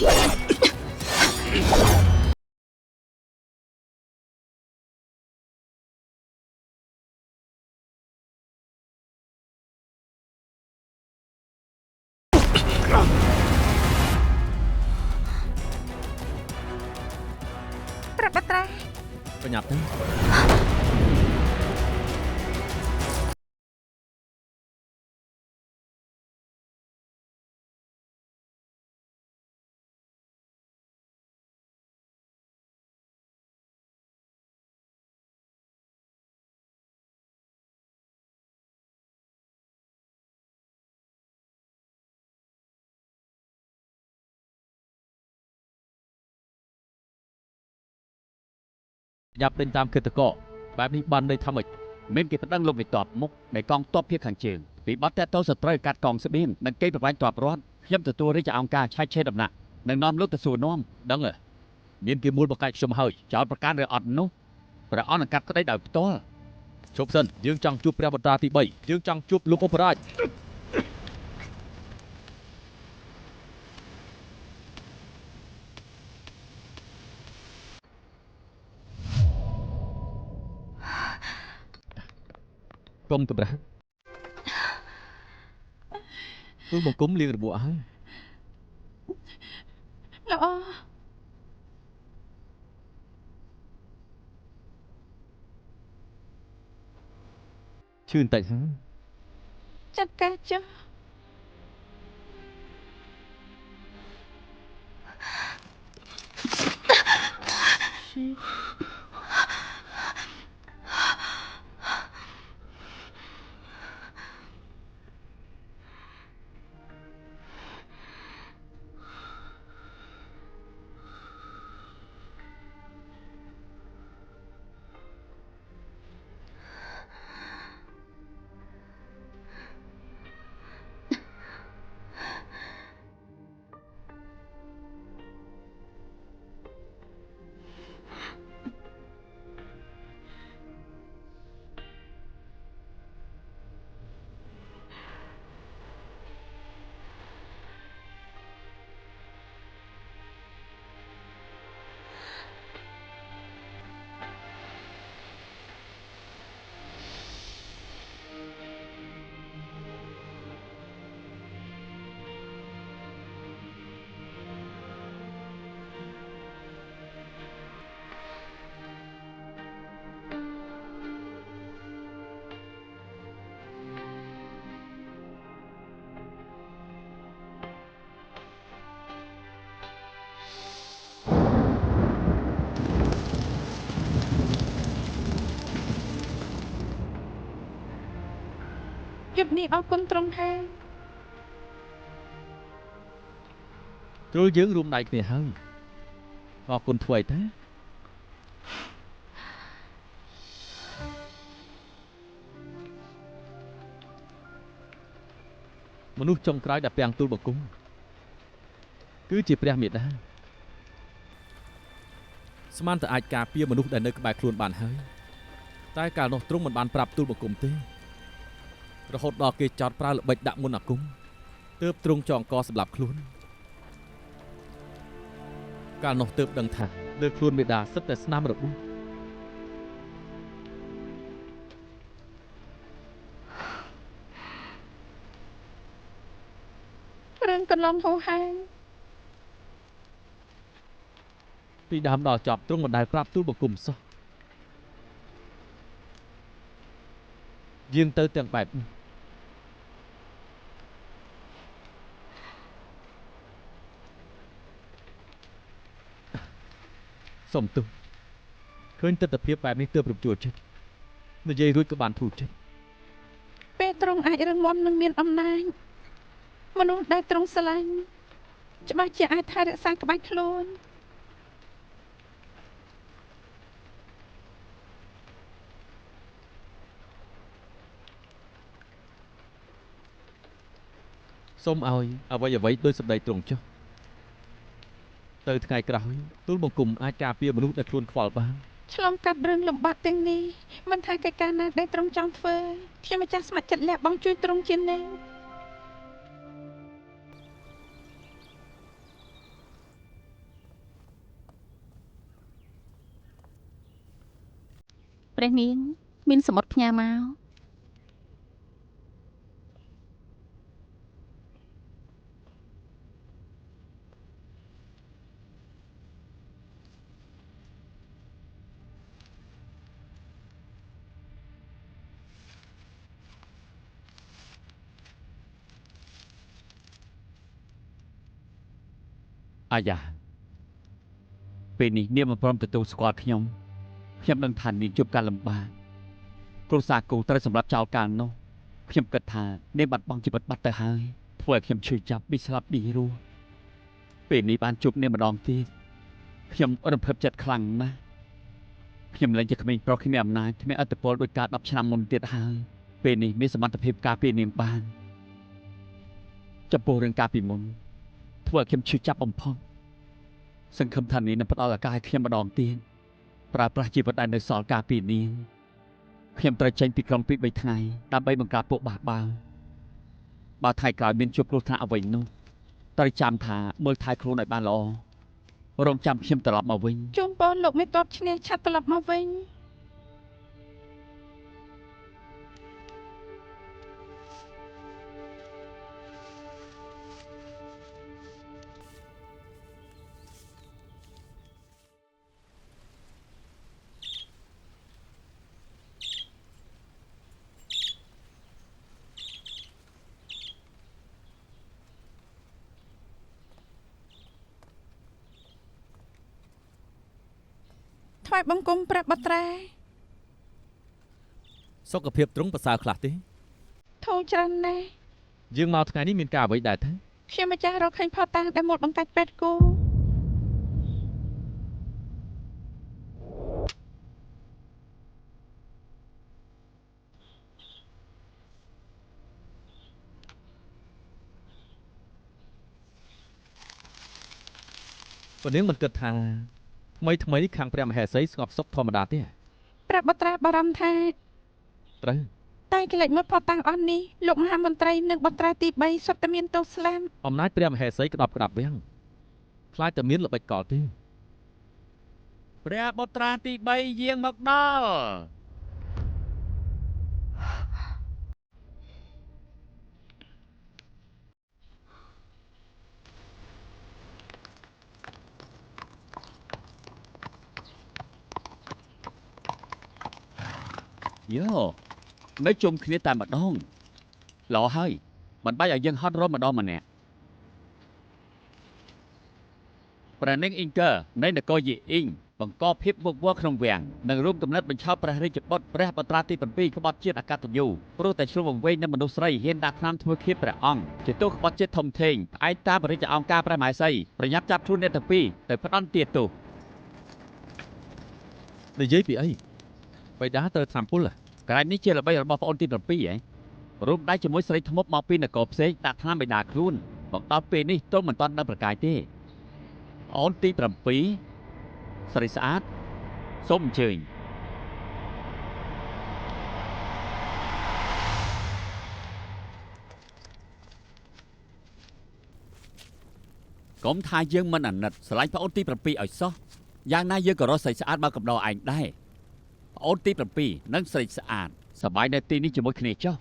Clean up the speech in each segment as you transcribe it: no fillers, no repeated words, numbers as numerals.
ប្របាត់ត្រែ ប្រញាប់ទៅញាប់ដេញតាមគិតតកបែបនេះបានន័យថាម៉េចមានគេប្តឹងលោកវិតបមុខនៃកងទ័ពភៀសខាងជើងពីបទតាក់ទងសត្រូវកាត់កងស្បៀងនិងគេប្រវែងទ័ពរដ្ឋខ្ញុំទទួលរាជអង្គការឆែកឆេរដំណាក់នឹងនាំលោកទៅសួរនាំដឹងមានគេមូលបកាច់ខ្ញុំហើយចោលប្រកាន់ឬអត់នោះព្រះអង្គនឹងកាត់ក្តីដោយផ្ទាល់ជប់សិនយើងចង់ជួបព្រះបន្តទី3យើងចង់ជួបលោកឧបរាជគុំតម្រាស់ទូលបង្គំលៀងរបួសហើយ ល្អ ឈឺបន្តិចហើយ ចាត់ការចុះយប់នេះអរគុណត្រង់ហើយ ទ្រុលយើងរួមដៃគ្នាហើយអរគុណធ្វើអីតាមនុស្សចុងក្រោយដែលពាំងទូលបង្គំគឺជាព្រះមេដាស្មានតែអាចការពារមនុស្សដែលនៅក្បែរខ្លួនបានហើយតែកាលនោះទ្រង់មិនបានប្រាប់ទូលបង្គំទេរហូតដល់គេចោទប្រើល្បិចដាក់មុនអាគមទើបទ្រង់ចងកសម្លាប់ខ្លួនកាលនោះទើបដឹងថាលើខ្លួនមេដាសិតតែស្នាមរបួស រឿងកន្លងហួសហេតុ ពីដើមដល់ចប់ទ្រង់មិនដែលប្រាប់ទូលបង្គំសោះយាងទៅទាំងបែបនេះសុំទោសឃើញទស្សនភាពបែបនេះទើបរំជួលចិត្តនិយាយរួចក៏បានធូរចិត្ត ពេលត្រង់អាចរឹងមាំនឹងមានអំណាចមនុស្សដែលត្រង់ស្រឡាញ់ច្បាស់ជាអាចថែរក្សាក្បាច់ខ្លួន សូមឲ្យអ្វីអ្វីដោយសម្ដីត្រង់ចុះទៅថ្ងៃក្រោយទូលបង្គំអាចការពារមនុស្សដែលខ្លួនខ្វល់បាន ឆ្លងកាត់រឿងលំបាកទាំងនេះមិនថាកិច្ចការណាដែលត្រង់ចង់ធ្វើខ្ញុំម្ចាស់ស្ម័គ្រចិត្តលះបង់ជួយត្រង់ជានិច្ច ព្រះនាងមានសមុទ្រផ្ញើមកអាយ៉ាពេលនេះនាងមិនព្រមទទួលស្គាល់ខ្ញុំដឹងថានាងជួបការលំបាកគ្រួសារគូត្រូវសម្រាប់ចោលការនោះខ្ញុំគិតថានាងបាត់បង់ជីវិតបាត់ទៅហើយធ្វើឲ្យខ្ញុំឈឺចាប់ពីស្លាប់ពីរស់ពេលនេះបានជួបនាងម្ដងទៀតខ្ញុំរំភើបចិត្តខ្លាំងណាស់ខ្ញុំលែងជាក្មេងប្រុសគ្មានអំណាចគ្មានឥទ្ធិពលដោយការ10ឆ្នាំមុនទៀតហើយពេលនេះមានសមត្ថភាពការពារនាងបានចំពោះរឿងការពីមុនធ្វើឲ្យខ្ញុំឈឺចាប់បំផុតសង្ឃឹមថានាងនឹងផ្ដល់ឱកាសឲ្យខ្ញុំម្ដងទៀតប្រើប្រាស់ជីវិតដែលនៅសល់ការពីនាងខ្ញុំត្រូវចេញពីក្រុងពី3ថ្ងៃដើម្បីបង្ការពួកបះបោរបើថ្ងៃក្រោយមានជួបគ្រោះថ្នាក់អ្វីនោះត្រូវចាំថាមើលថែខ្លួនឲ្យបានល្អរងចាំខ្ញុំត្រឡប់មកវិញជូនពរលោកមេតបឈ្នះឆាប់ត្រឡប់មកវិញថ្វាយបង្គំព្រះបត្រាសុខភាពទ្រង់ប្រសើរខ្លះទេធូរច្រើនណាស់យើងមកថ្ងៃនេះមានការអ្វីដែរទេខ្ញុំម្ចាស់រកឃើញផតាំងដែលមកបង្កាច់ពេទ្យគូព្រះនាងមិនគិតថាថ្មីខាងព្រះមហេសីស្ងប់សុខធម្មតាទេព្រះបត្រាបារម្ភថាត្រូវតែកិលេសមួយផតាំងអស់នេះលោកមហាមន្ត្រីនិងបត្រាទី3សុទ្ធតែមានទោសស្លាប់អំណាចព្រះមហេសីក្តាប់ក្តាប់វាំងខ្លាចតែមានល្បិចកលទេព្រះបុត្រាទី3យាងមកដល់យោនៅជុំគ្នាតែម្ដងល្អហើយមិនបាច់ឲ្យយើងហត់រមម្ដងម្នាក់ព្រះនាងអ៊ីងកើនៃនគរយីអ៊ីងបង្កភាពវឹកវរក្នុងវាំងនិងរួមគំនិតបញ្ឆោតព្រះរាជបុត្រព្រះបត្រាទី7ក្បត់ជាតិអកតញ្ញូព្រោះតែឆ្លុះវង្វេងនឹងមនុស្សស្រីហ៊ានដាក់ថ្នាំធ្វើខៀបព្រះអង្គជាទោសក្បត់ជាតិធំធេងផ្អែកតាមរាជអង្គការព្រះមហេសីប្រញាប់ចាប់ខ្លួនអ្នកទាំងពីរទៅផ្ដន្ទាទោសនិយាយពីអីបិតាត្រូវថ្នាំពុលក្រែងនេះជាល្បិចរបស់ប្អូនទី7ហ៎រួមដៃជាមួយស្រីធ្មប់មកពីនគរផ្សេងដាក់ថ្នាំបិតាខ្លួនមកដល់ពេលនេះទល់មិនទាន់ដឹងប្រកាយទេអូនទី7ស្រីស្អាតសូមអញ្ជើញកុំថាយើងមិនអាណិតស្រឡាញ់ប្អូនទី7ឲ្យសោះយ៉ាងណាយើងក៏រកស្រីស្អាតមកកំដរឯងដែរប្អូនទី7និងស្រីស្អាតសប្បាយនៅទីនេះជាមួយគ្នាចុះ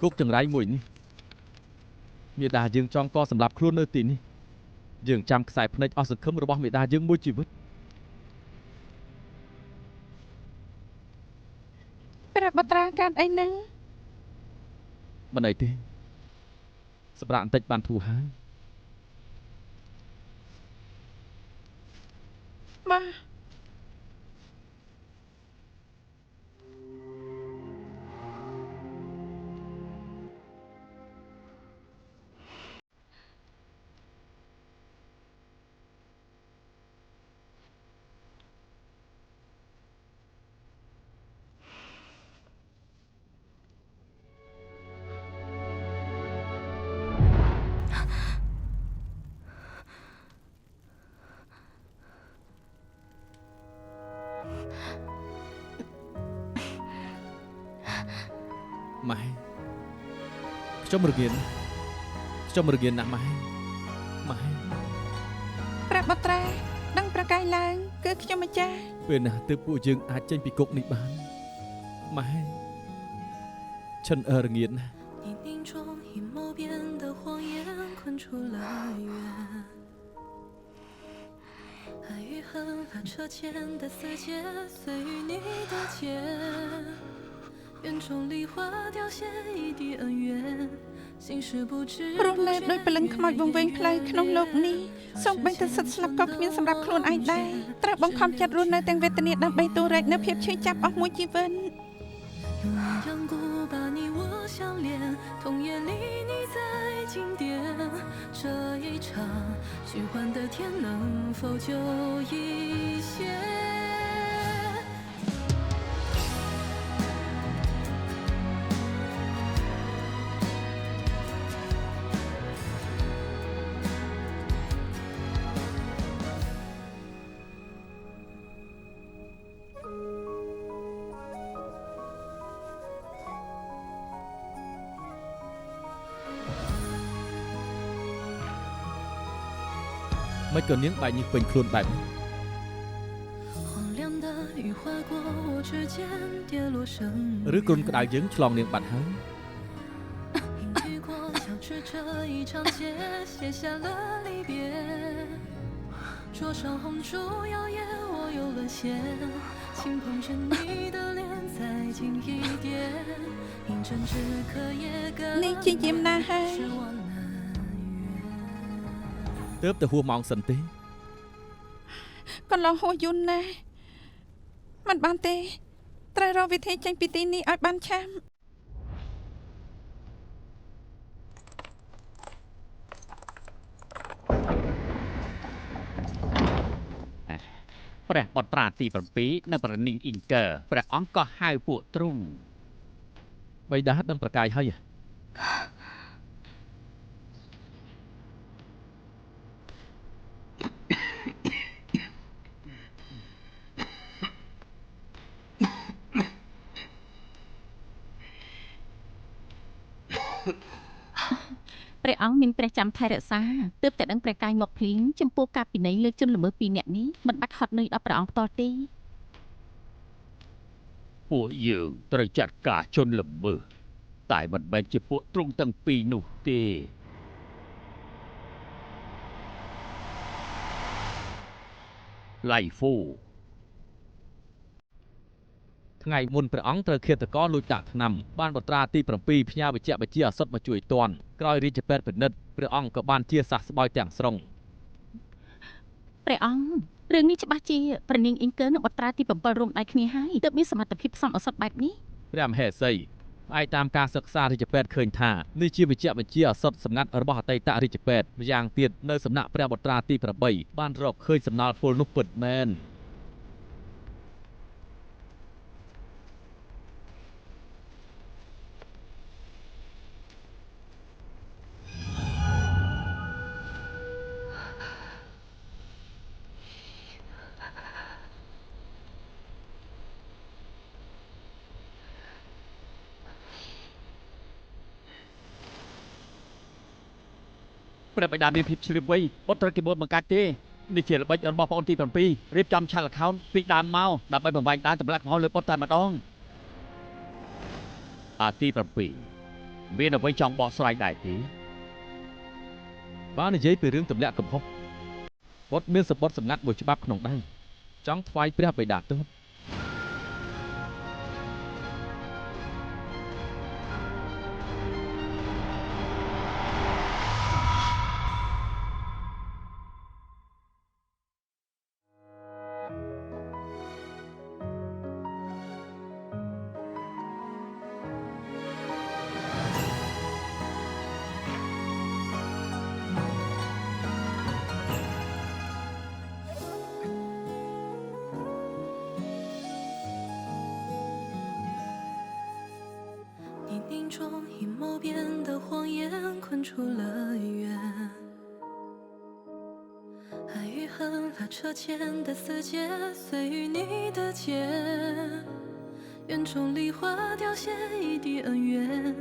គុកចង្រៃមួយនេះមេដាយើងចង់កសម្រាប់ខ្លួននៅទីនេះយើងចាំខ្សែភ្នែកអស់សង្ឃឹមរបស់មេដាយើងមួយជីវិតព្រះបត្រាកើតអីនឹងមិនអីទេសម្រាប់បន្តិចបានធូរហើយបាទម៉ែខ្ញុំរងាន ខ្ញុំរងានណាស់ម៉ែ ប្រាប់បត្រាដឹងប្រកាយឡើងគឺខ្ញុំម្ចាស់ ពេលណាទើបពួកយើងអាចចេញពីគុកនេះបានម៉ែឈិនរងានណាស់ 泥泞中阴谋变的谎言困出了缘，爱与恨拉扯间的死结碎于你的肩，园中梨花凋谢一地恩怨，心事不知 រស់នៅដោយព្រលឹងខ្មោចវង្វេងផ្លូវក្នុងលោកនេះសូម្បីតែសិទ្ធស្លាប់ក៏គ្មានសម្រាប់ខ្លួនឯងដែរត្រូវបង្ខំចិត្តរស់នៅទាំងវេទនាដើម្បីទូរែកនៅភាពឈឺចាប់អស់មួយជីវិត 用阴阳骨把你我相连，痛夜里你在经典，这一场虚幻的天能否就一些？មិនក៏នាងបែកញើសពេញខ្លួនបែបនេះ 荒凉的雨划过我指尖，跌落生 ឬគ្រុនក្តៅយើងឆ្លងនាងបាត់ហើយ 阴雨过交织这一场劫，写下了离别。桌上红烛摇曳，我又沦陷，轻捧着你的脸，再近一点，饮鸩止渴也干， នេះជាយាមណាហើយ 失望难圆。 ទើបទៅហួសម៉ោងសិនទេ កន្លងហួសយូរណាស់មិនបានទេត្រូវរកវិធីចេញពីទីនេះឲ្យបានឆាប់ ព្រះបត្រាទី7នៅប្រនីងអ៊ីងកើព្រះអង្គក៏ហៅពួកទ្រុង បៃតាដឹងប្រកាយហើយ ព្រះអង្គមានព្រះចាំថែរក្សាទើបតែដឹងព្រះកាយមកភ្លៀងចំពោះការពិន័យលើកជនល្មើស2នាក់នេះមិនបាច់ហត់នឿយដល់ព្រះអង្គផ្ទាល់ទេ ពួកយើងត្រូវចាត់ការជនល្មើសតែមិនមែនជាពួកទ្រុងទាំងពីរនោះទេឡៃហ្វូ ថ្ងៃមុនព្រះអង្គត្រូវឃាតករលួចដាក់ថ្នាំបានបត្រាទី7ផ្ញើវិជ្ជបញ្ជាអសុទ្ធមកជួយទាន់ក្រោយរាជពេទ្យពិនិត្យព្រះអង្គក៏បានជាសះស្បើយទាំងស្រុង ព្រះអង្គរឿងនេះច្បាស់ជាព្រះនាងអ៊ីងកើនិងបត្រាទី7រួមដៃគ្នាហើយទើបមានសមត្ថភាពផ្សំឱសថបែបនេះ ព្រះមហេសីផ្អែកតាមការសិក្សារាជពេទ្យឃើញថានេះជាវិជ្ជបញ្ជាអសុទ្ធសម្ងាត់របស់អតីតរាជពេទ្យម្យ៉ាងទៀតនៅសំណាក់ព្រះបត្រាទី8បានរកឃើញសំណល់ពលនោះពិតមែន ព្រះបិតាមានភាពឆ្លៀវវៃអត់ត្រូវគេមុនបង្កាច់ទេនេះជាល្បិចរបស់បងអូនទី7រៀបចំឆាលអខោនពីដើមមកដើម្បីបំបែកដើមទម្លាក់កំហុសលើបុតតែម្ដងអាទី7មានអ្វីចង់បកស្រាយដែរទេ បាននិយាយពីរឿងទម្លាក់កំហុសបុត្រមានសម្បត្តិសម្ងាត់មួយច្បាប់ក្នុងដៃចង់ថ្វាយព្រះបិតាទោស 泥泞中阴谋变的谎言困出了缘，爱与恨拉扯间的死结碎于你的肩，园中梨花凋谢一地恩怨，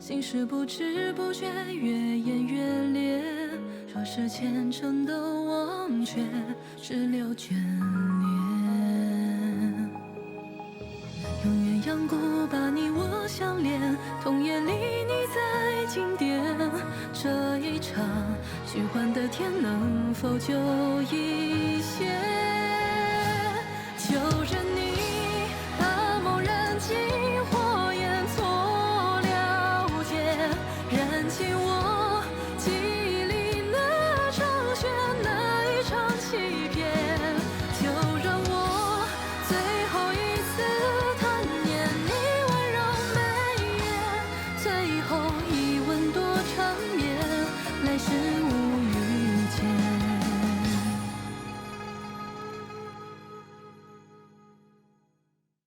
心事不知不觉越演越烈。若是虔诚的忘却，只留眷恋。用鸳鸯鼓把你我相连，冬夜里你在经典。这一场虚幻的天，能否就一些？就任你把梦燃尽，火焰错了解，燃尽我记忆里那场雪，那一场欺骗。就让我最后一次贪念你温柔眉眼，最后